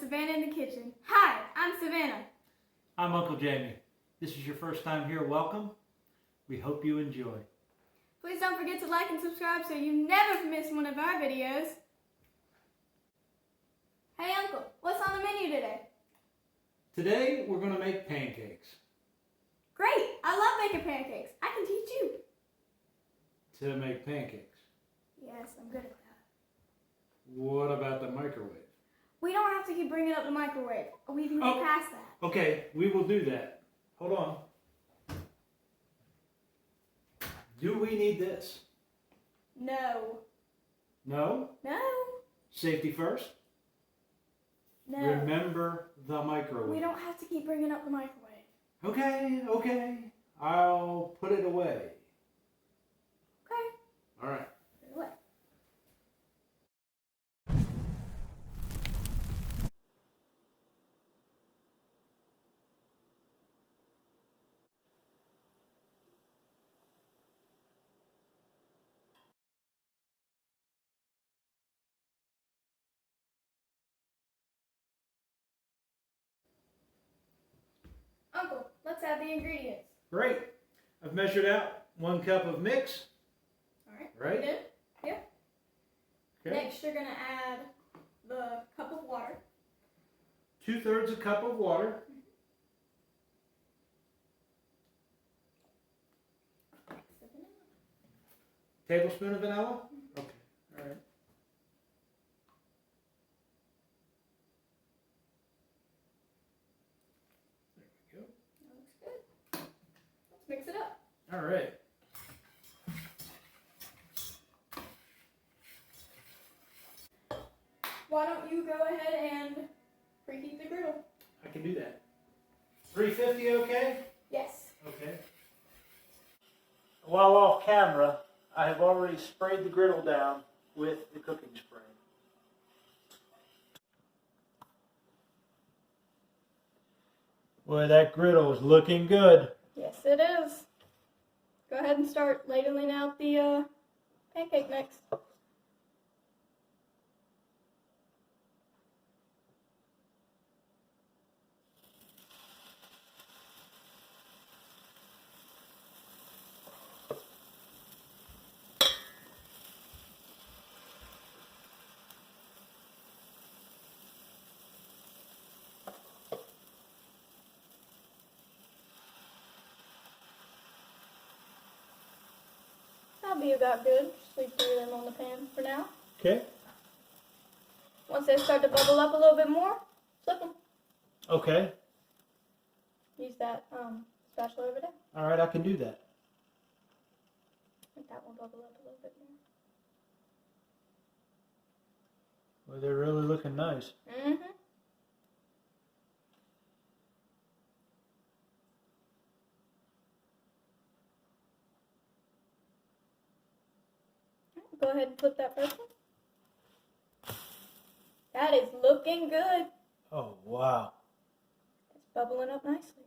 Savannah in the kitchen. Hi, I'm Savannah. I'm Uncle Jamie. This is your first time here, welcome. We hope you enjoy. Please don't forget to like and subscribe so you never miss one of our videos. Hey Uncle, what's on the menu today? Today we're going to make pancakes. Great, I love making pancakes. I can teach you. To make pancakes. Yes, I'm good at that. What about the microwave? We don't have to keep bringing up the microwave. We can get past that. Okay, we will do that. Hold on. Do we need this? No. No? No. Safety first? No. Remember the microwave. We don't have to keep bringing up the microwave. Okay. I'll put it away. Okay. All right. Put it away. Uncle, let's add the ingredients. Great. I've measured out 1 cup of mix. All right. Right? You did? Yeah. Okay. Next, you're going to add the cup of water. 2/3 a cup of water. Tablespoon of vanilla? Okay. All right. There we go. That looks good. Let's mix it up. All right. Why don't you go ahead and preheat the griddle? I can do that. 350 okay? Yes. Okay. While off camera, I have already sprayed the griddle down with the cooking spray. Boy, that griddle is looking good. Yes, it is. Go ahead and start ladling out the pancake mix. That'll be about good. Just leave 3 of them on the pan for now. Okay. Once they start to bubble up a little bit more, flip them. Okay. Use that spatula over there. All right, I can do that. I think that will bubble up a little bit more. Well, they're really looking nice. Mm-hmm. Go ahead and flip that first one. That is looking good. Oh, wow. It's bubbling up nicely.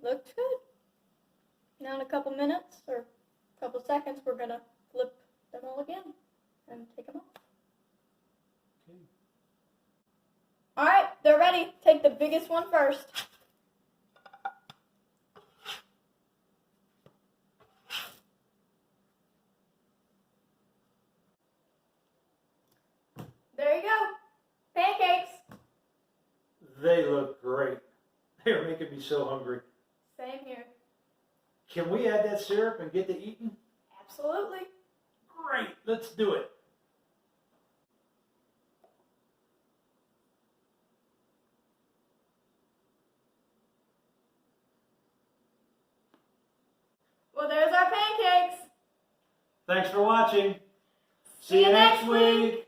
Looks good. Now in a couple minutes or a couple seconds, we're going to flip them all again and take them off. Okay. All right, they're ready. Take the biggest one first. There you go. Pancakes. They look great. They're making me so hungry. Same here. Can we add that syrup and get to eating? Absolutely. Great, let's do it. Well, there's our pancakes. Thanks for watching. See you next week.